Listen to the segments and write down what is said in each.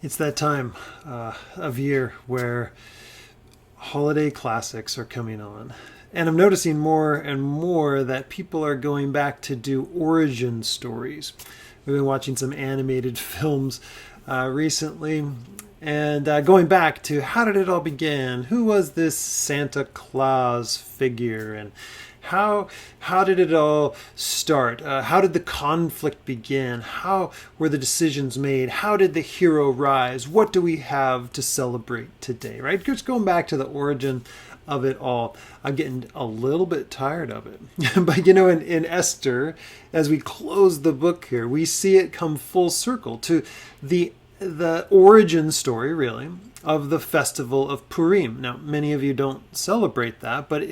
It's that time of year where holiday classics are coming on. And I'm noticing more and more that people are going back to do origin stories. We've been watching some animated films recently and going back to how did it all begin? Who was this Santa Claus figure? And how did it all start? How did the conflict begin? How were the decisions made? How did the hero rise? What do we have to celebrate today? Right? Just going back to the origin of it all. I'm getting a little bit tired of it. But in Esther, as we close the book here, we see it come full circle to the origin story, really, of the festival of Purim. Now, many of you don't celebrate that, but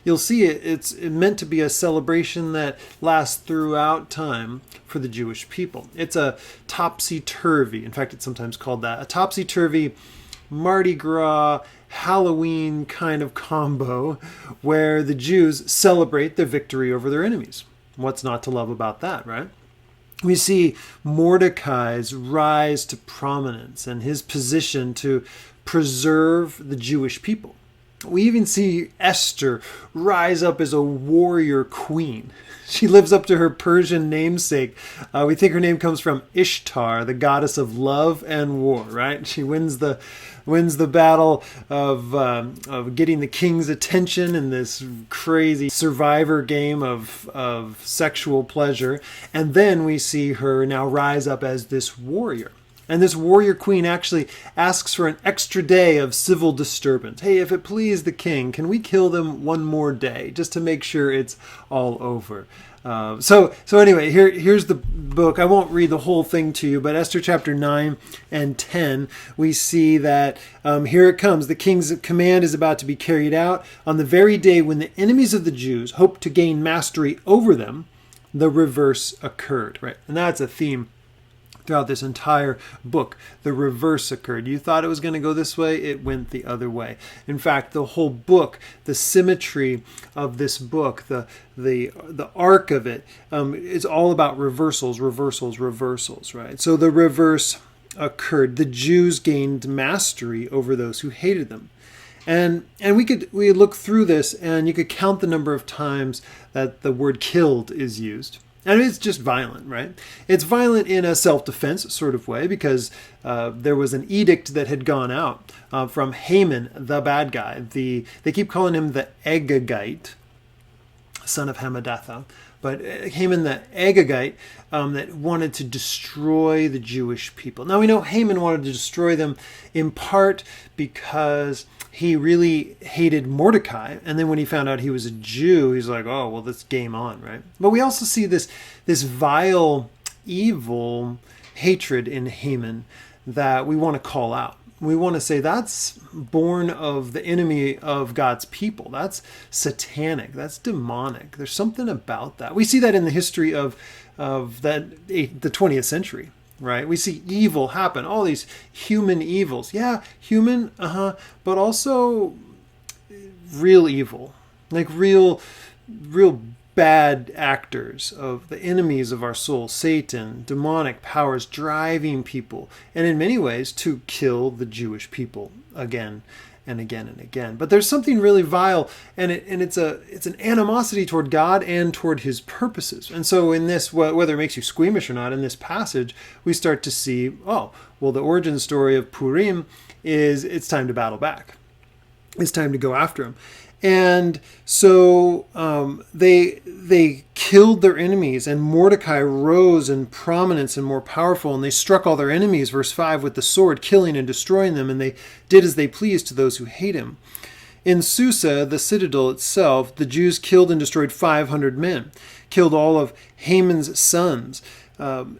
you'll see it's meant to be a celebration that lasts throughout time for the Jewish people. It's a topsy-turvy, in fact, it's sometimes called that, a topsy-turvy Mardi Gras Halloween kind of combo where the Jews celebrate their victory over their enemies. What's not to love about that, right? We see Mordecai's rise to prominence and his position to preserve the Jewish people. We even see Esther rise up as a warrior queen. She lives up to her Persian namesake. We think her name comes from Ishtar, the goddess of love and war, right? She wins the battle of getting the king's attention in this crazy survivor game of sexual pleasure. And then we see her now rise up as this warrior. And this warrior queen actually asks for an extra day of civil disturbance. Hey, if it please the king, can we kill them one more day just to make sure it's all over? So anyway, here's the book. I won't read the whole thing to you, but Esther chapter 9 and 10, we see that here it comes. The king's command is about to be carried out. On the very day when the enemies of the Jews hoped to gain mastery over them, the reverse occurred, right? And that's a theme throughout this entire book. The reverse occurred. You thought it was going to go this way, it went the other way. In fact, the whole book, the symmetry of this book, the arc of it, is all about reversals, right? So the reverse occurred. The Jews gained mastery over those who hated them. And we look through this and you could count the number of times that the word killed is used. And it's just violent, right? It's violent in a self-defense sort of way because there was an edict that had gone out from Haman, the bad guy. They keep calling him the Agagite, son of Hammedatha. But Haman the Agagite that wanted to destroy the Jewish people. Now we know Haman wanted to destroy them in part because he really hated Mordecai. And then when he found out he was a Jew, he's like, oh, well, that's game on, right? But we also see this vile, evil hatred in Haman that we want to call out. We want to say that's born of the enemy of God's people. That's satanic. That's demonic. There's something about that. We see that in the history of the 20th century, right? We see evil happen, all these human evils. Yeah, human, but also real evil, like real bad actors of the enemies of our soul, Satan, demonic powers driving people, and in many ways to kill the Jewish people again and again and again. But there's something really vile, and it's an animosity toward God and toward his purposes. And so in this, whether it makes you squeamish or not, in this passage, we start to see, oh, well, the origin story of Purim is it's time to battle back. It's time to go after him. And so they killed their enemies, and Mordecai rose in prominence and more powerful, and they struck all their enemies, verse 5, with the sword, killing and destroying them, and they did as they pleased to those who hate him. In Susa, the citadel itself, the Jews killed and destroyed 500 men, killed all of Haman's sons. And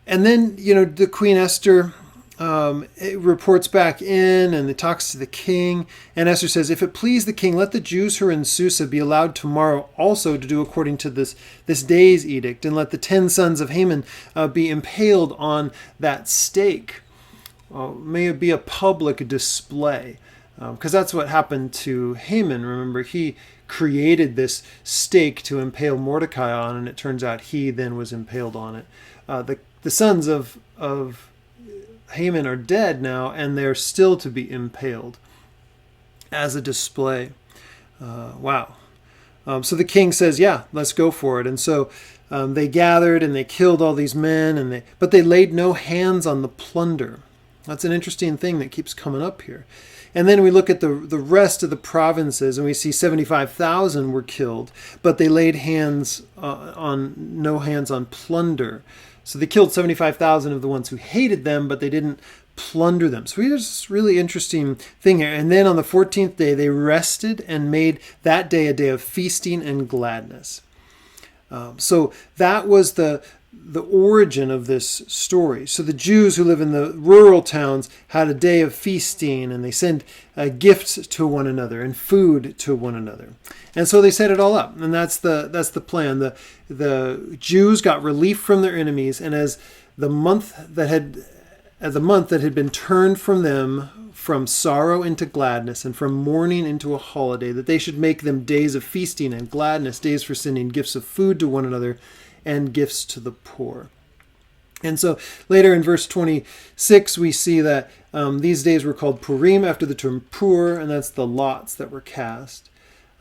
then, the Queen Esther it reports back in and it talks to the king. And Esther says, if it please the king, let the Jews who are in Susa be allowed tomorrow also to do according to this day's edict, and let the 10 sons of Haman be impaled on that stake. May it be a public display. Because that's what happened to Haman. Remember, he created this stake to impale Mordecai on, and it turns out he then was impaled on it. The sons of Haman are dead now, and they're still to be impaled as a display. Wow. So the king says, yeah, let's go for it. And so they gathered and they killed all these men, but they laid no hands on the plunder. That's an interesting thing that keeps coming up here. And then we look at the rest of the provinces, and we see 75,000 were killed, but they laid no hands on plunder. So they killed 75,000 of the ones who hated them, but they didn't plunder them. So here's this really interesting thing here. And then on the 14th day, they rested and made that day a day of feasting and gladness. So that was the origin of this story. So the Jews who live in the rural towns had a day of feasting, and they sent gifts to one another and food to one another. And so they set it all up, and that's the plan. The Jews got relief from their enemies, and as the month that had been turned from them from sorrow into gladness and from mourning into a holiday, that they should make them days of feasting and gladness, days for sending gifts of food to one another and gifts to the poor. And so later in verse 26, we see that these days were called Purim after the term Pur, and that's the lots that were cast.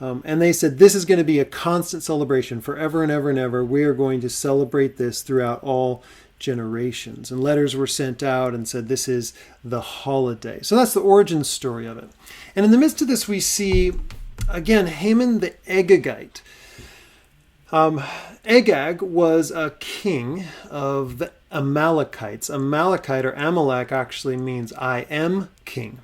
And they said, this is going to be a constant celebration forever and ever and ever. We are going to celebrate this throughout all generations. And letters were sent out and said, this is the holiday. So that's the origin story of it. And in the midst of this, we see, again, Haman the Agagite. Agag was a king of the Amalekites. Amalekite or Amalek actually means I am king.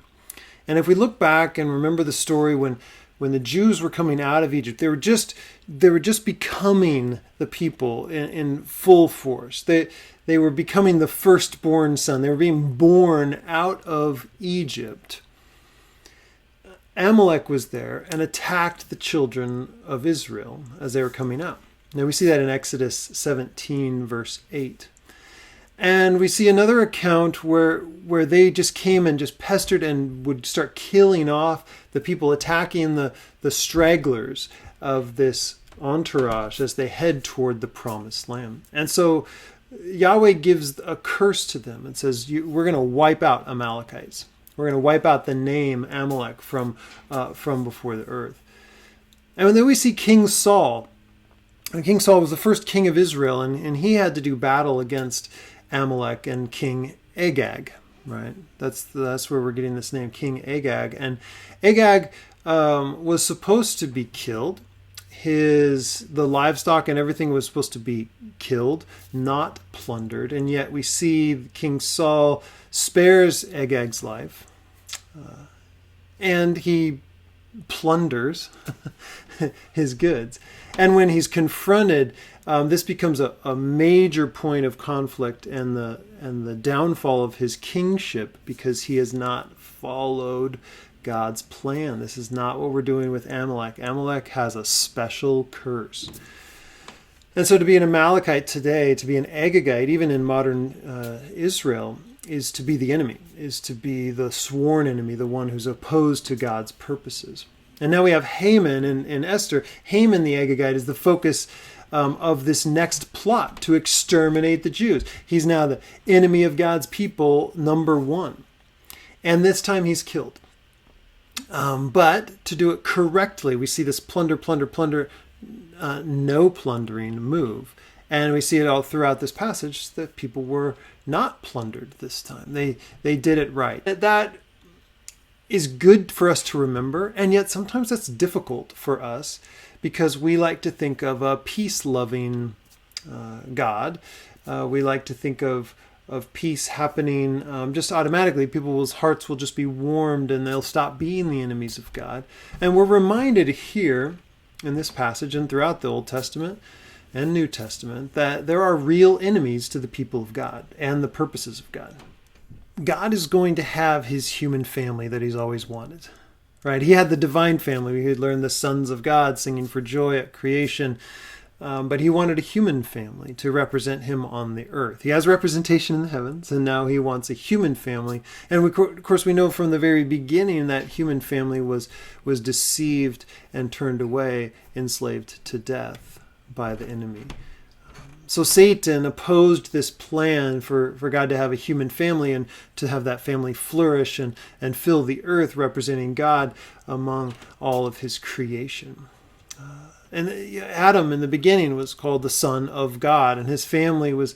And if we look back and remember the story when the Jews were coming out of Egypt, they were just becoming the people in full force. They were becoming the firstborn son. They were being born out of Egypt. Amalek was there and attacked the children of Israel as they were coming out. Now we see that in Exodus 17, verse 8. And we see another account where they just came and just pestered and would start killing off the people, attacking the stragglers of this entourage as they head toward the promised land. And so Yahweh gives a curse to them and says, we're going to wipe out Amalekites. We're going to wipe out the name Amalek from before the earth. And then we see King Saul. And King Saul was the first king of Israel, and he had to do battle against Amalek and King Agag, right? That's where we're getting this name, King Agag. And Agag was supposed to be killed. The livestock and everything was supposed to be killed, not plundered. And yet we see King Saul spares Agag's life, and he plunders his goods. And when he's confronted, this becomes a major point of conflict and the downfall of his kingship, because he has not followed God's plan. This is not what we're doing with Amalek. Amalek has a special curse. And so to be an Amalekite today, to be an Agagite, even in modern Israel, is to be the enemy, is to be the sworn enemy, the one who's opposed to God's purposes. And now we have Haman in Esther. Haman the Agagite is the focus of this next plot to exterminate the Jews. He's now the enemy of God's people, number one. And this time he's killed. But to do it correctly, we see this plunder, no plundering move. And we see it all throughout this passage that people were not plundered this time. They did it right. That is good for us to remember, and yet sometimes that's difficult for us because we like to think of a peace-loving God. We like to think of peace happening just automatically. People's hearts will just be warmed and they'll stop being the enemies of God. And we're reminded here in this passage and throughout the Old Testament and New Testament that there are real enemies to the people of God and the purposes of God. God is going to have his human family that he's always wanted, right? He had the divine family. We had learned the sons of God singing for joy at creation. But he wanted a human family to represent him on the earth. He has representation in the heavens, and now he wants a human family. And of course, we know from the very beginning that human family was deceived and turned away, enslaved to death by the enemy. So Satan opposed this plan for God to have a human family and to have that family flourish and fill the earth, representing God among all of his creation. And Adam in the beginning was called the son of God, and his family was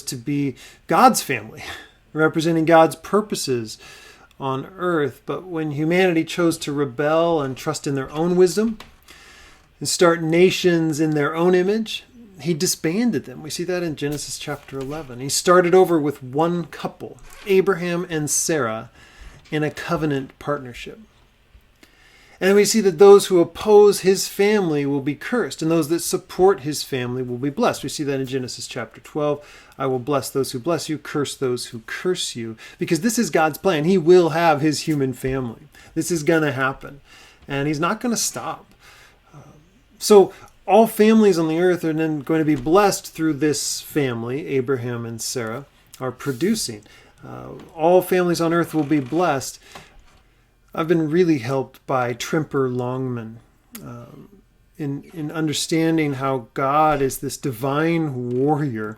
to be God's family, representing God's purposes on earth. But when humanity chose to rebel and trust in their own wisdom and start nations in their own image, he disbanded them. We see that in Genesis chapter 11. He started over with one couple, Abraham and Sarah, in a covenant partnership. And we see that those who oppose his family will be cursed, and those that support his family will be blessed. We see that in Genesis chapter 12. I will bless those who bless you, curse those who curse you, because this is God's plan. He will have his human family. This is going to happen, and he's not going to stop. So all families on the earth are then going to be blessed through this family. Abraham and Sarah are producing. All families on earth will be blessed. I've been really helped by Trimper Longman in understanding how God is this divine warrior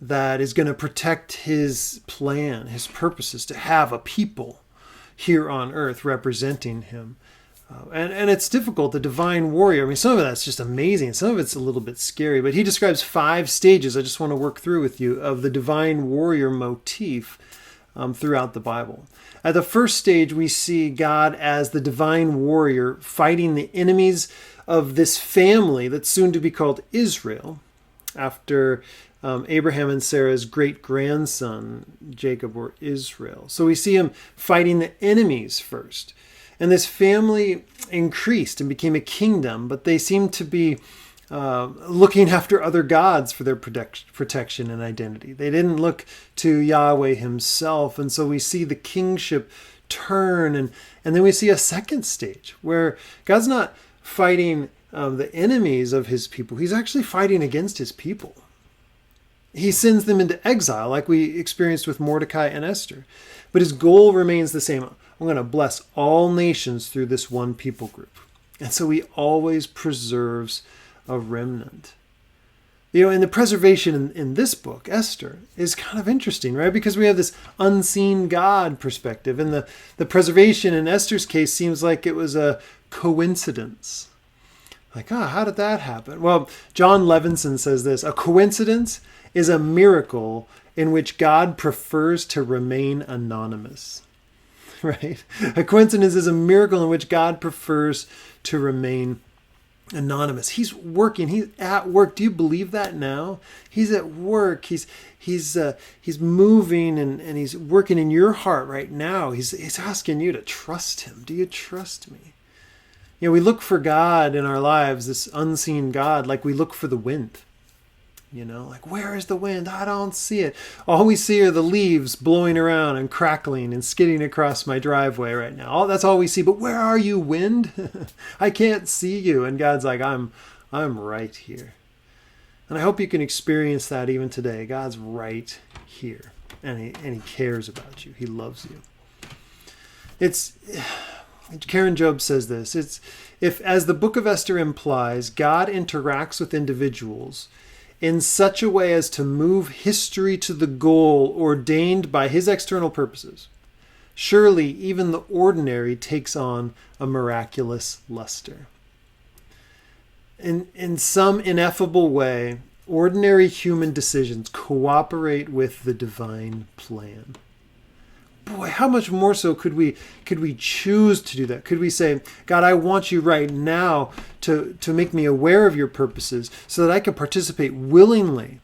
that is going to protect his plan, his purposes, to have a people here on earth representing him. And it's difficult, the divine warrior. I mean, some of that's just amazing. Some of it's a little bit scary. But he describes 5 stages I just want to work through with you of the divine warrior motif throughout the Bible. At the first stage, we see God as the divine warrior fighting the enemies of this family that's soon to be called Israel, after Abraham and Sarah's great-grandson, Jacob, or Israel. So we see him fighting the enemies first. And this family increased and became a kingdom, but they seemed to be looking after other gods for their protection and identity. They didn't look to Yahweh himself. And so we see the kingship turn. And then we see a second stage where God's not fighting the enemies of his people. He's actually fighting against his people. He sends them into exile like we experienced with Mordecai and Esther. But his goal remains the same. I'm going to bless all nations through this one people group. And so he always preserves a remnant. And the preservation in this book, Esther, is kind of interesting, right? Because we have this unseen God perspective. And the preservation in Esther's case seems like it was a coincidence. Like, how did that happen? Well, John Levinson says this: a coincidence is a miracle in which God prefers to remain anonymous. Right? A coincidence is a miracle in which God prefers to remain anonymous. He's working. He's at work. Do you believe that now? He's at work. He's moving and he's working in your heart right now. He's asking you to trust him. Do you trust me? We look for God in our lives, this unseen God, like we look for the wind. Like, where is the wind? I don't see it. All we see are the leaves blowing around and crackling and skidding across my driveway right now. That's all we see. But where are you, wind? I can't see you. And God's like, I'm right here. And I hope you can experience that even today. God's right here. And he cares about you. He loves you. Karen Job says this: if, as the book of Esther implies, God interacts with individuals in such a way as to move history to the goal ordained by his external purposes, surely even the ordinary takes on a miraculous luster. In some ineffable way, ordinary human decisions cooperate with the divine plan. Boy, how much more so could we choose to do that? Could we say, God, I want you right now to make me aware of your purposes so that I can participate willingly.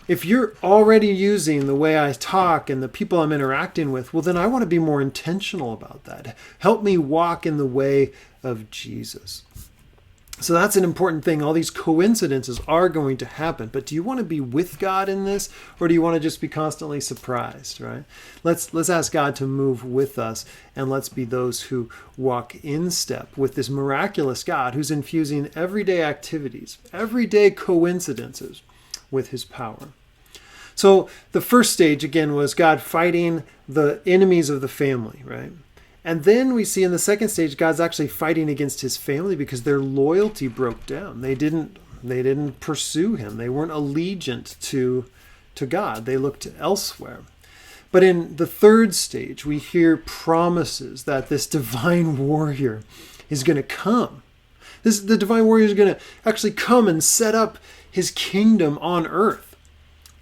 If you're already using the way I talk and the people I'm interacting with, well, then I want to be more intentional about that. Help me walk in the way of Jesus. So that's an important thing. All these coincidences are going to happen. But do you want to be with God in this, or do you want to just be constantly surprised, right? Let's ask God to move with us, and let's be those who walk in step with this miraculous God who's infusing everyday activities, everyday coincidences with his power. So the first stage, again, was God fighting the enemies of the family, right? And then we see in the second stage, God's actually fighting against his family because their loyalty broke down. They didn't They didn't pursue him. They weren't allegiant to God. They looked elsewhere. But in the third stage, we hear promises that this divine warrior is going to come. The divine warrior is going to actually come and set up his kingdom on earth,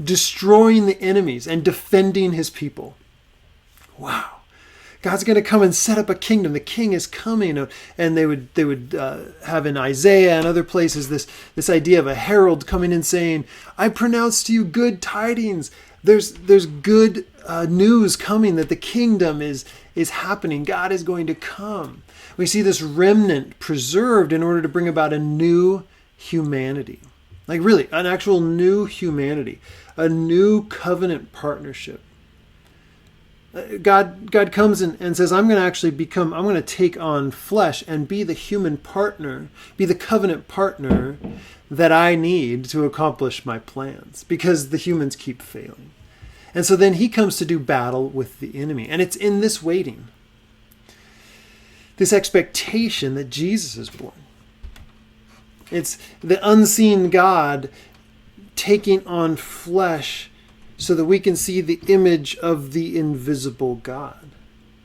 destroying the enemies and defending his people. Wow. God's going to come and set up a kingdom. The king is coming. And they would have in Isaiah and other places this idea of a herald coming and saying, I pronounce to you good tidings. There's good news coming that the kingdom is happening. God is going to come. We see this remnant preserved in order to bring about a new humanity. Like really, an actual new humanity. A new covenant partnership. God comes and says, I'm going to take on flesh and be the human partner, be the covenant partner that I need to accomplish my plans, because the humans keep failing. And so then he comes to do battle with the enemy. And it's in this waiting, this expectation that Jesus is born. It's the unseen God taking on flesh so that we can see the image of the invisible God.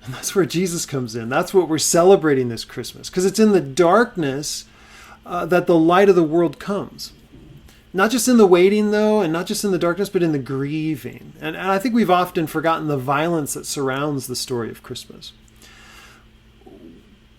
And that's where Jesus comes in. That's what we're celebrating this Christmas. Because it's in the darkness that the light of the world comes. Not just in the waiting, though, and not just in the darkness, but in the grieving. And I think we've often forgotten the violence that surrounds the story of Christmas.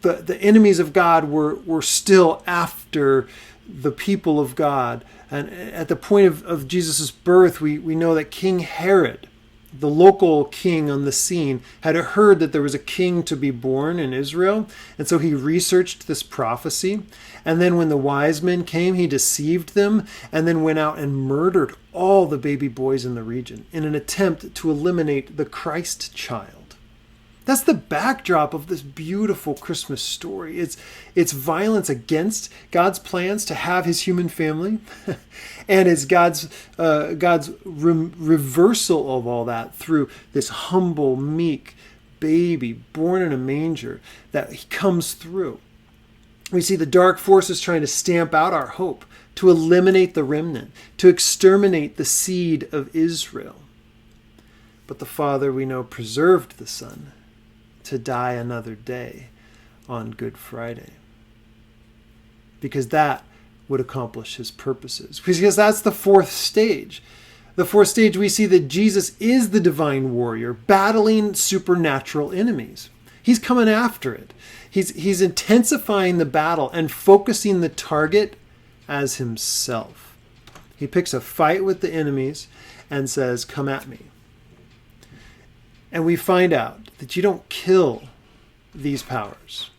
The enemies of God were still after the people of God. And at the point of Jesus' birth, we know that King Herod, the local king on the scene, had heard that there was a king to be born in Israel. And so he researched this prophecy. And then when the wise men came, he deceived them and then went out and murdered all the baby boys in the region in an attempt to eliminate the Christ child. That's the backdrop of this beautiful Christmas story. It's violence against God's plans to have his human family, and it's God's reversal of all that through this humble, meek baby born in a manger that he comes through. We see the dark forces trying to stamp out our hope, to eliminate the remnant, to exterminate the seed of Israel. But the Father, we know, preserved the Son to die another day on Good Friday, because that would accomplish his purposes. Because that's the fourth stage. The fourth stage, we see that Jesus is the divine warrior battling supernatural enemies. He's coming after it. He's intensifying the battle and focusing the target as himself. He picks a fight with the enemies and says, come at me. And we find out that you don't kill these powers.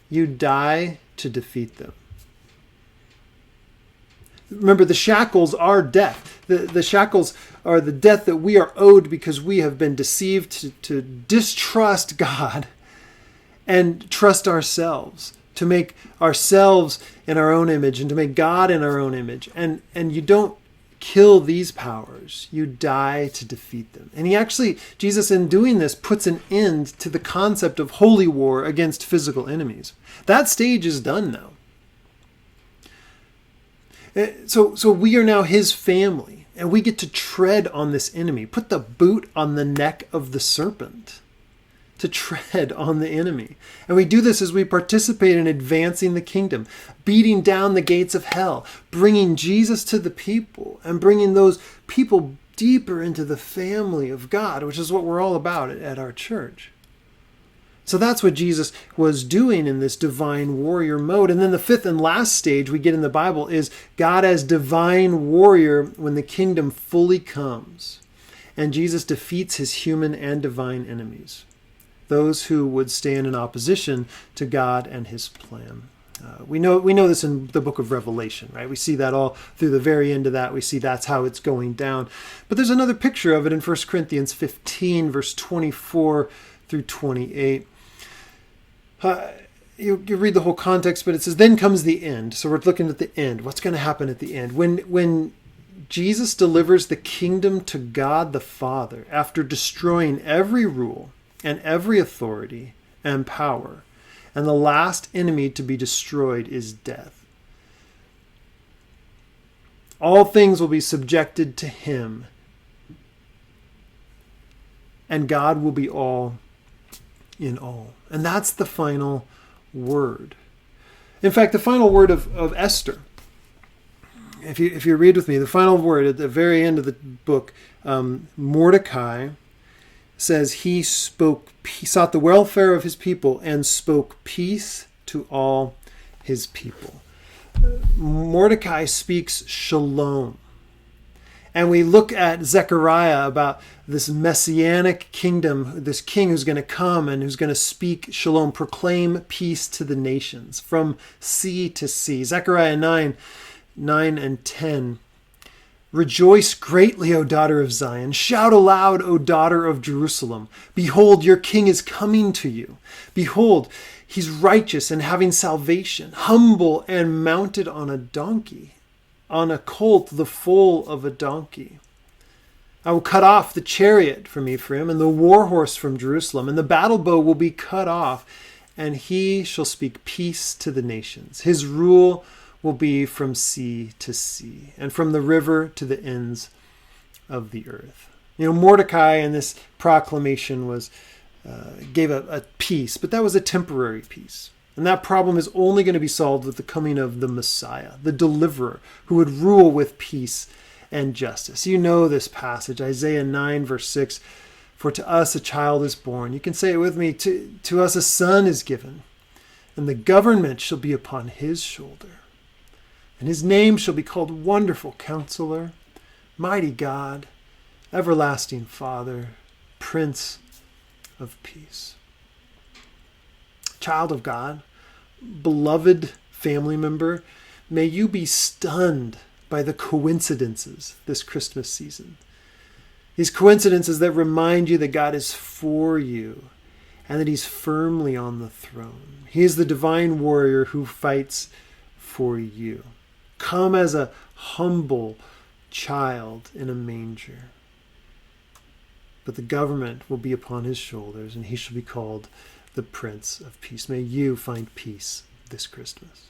You die to defeat them. Remember, the shackles are death. The shackles are the death that we are owed because we have been deceived to distrust God and trust ourselves, to make ourselves in our own image and to make God in our own image. And you don't kill these powers. You die to defeat them. And Jesus in doing this puts an end to the concept of holy war against physical enemies. That stage is done now. So we are now his family, and we get to tread on this enemy, put the boot on the neck of the serpent, to tread on the enemy. And we do this as we participate in advancing the kingdom, beating down the gates of hell, bringing Jesus to the people, and bringing those people deeper into the family of God, which is what we're all about at our church. So that's what Jesus was doing in this divine warrior mode. And then the fifth and last stage we get in the Bible is God as divine warrior when the kingdom fully comes. And Jesus defeats his human and divine enemies, those who would stand in opposition to God and his plan. We know this in the book of Revelation, right? We see that all through the very end of that. We see that's how it's going down. But there's another picture of it in 1 Corinthians 15, verse 24 through 28. You read the whole context, but it says, then comes the end. So we're looking at the end. What's going to happen at the end? When Jesus delivers the kingdom to God the Father, after destroying every rule and every authority and power, and the last enemy to be destroyed is death. All things will be subjected to him, and God will be all in all. And that's the final word. In fact, the final word of Esther, if you read with me, the final word at the very end of the book, Mordecai says he sought the welfare of his people and spoke peace to all his people. Mordecai speaks shalom. And we look at Zechariah about this messianic kingdom, this king who's going to come and who's going to speak shalom, proclaim peace to the nations from sea to sea. Zechariah 9 and 10. Rejoice greatly, O daughter of Zion. Shout aloud, O daughter of Jerusalem. Behold, your king is coming to you. Behold, he's righteous and having salvation, humble and mounted on a donkey, on a colt, the foal of a donkey. I will cut off the chariot from Ephraim and the war horse from Jerusalem, and the battle bow will be cut off, and he shall speak peace to the nations. His rule will be from sea to sea, and from the river to the ends of the earth. Mordecai in this proclamation gave a peace, but that was a temporary peace. And that problem is only going to be solved with the coming of the Messiah, the deliverer, who would rule with peace and justice. You know this passage, Isaiah 9, verse 6, for to us a child is born. You can say it with me, to us a son is given, and the government shall be upon his shoulder. And his name shall be called Wonderful Counselor, Mighty God, Everlasting Father, Prince of Peace. Child of God, beloved family member, may you be stunned by the coincidences this Christmas season. These coincidences that remind you that God is for you and that he's firmly on the throne. He is the divine warrior who fights for you. Come as a humble child in a manger. But the government will be upon his shoulders, and he shall be called the Prince of Peace. May you find peace this Christmas.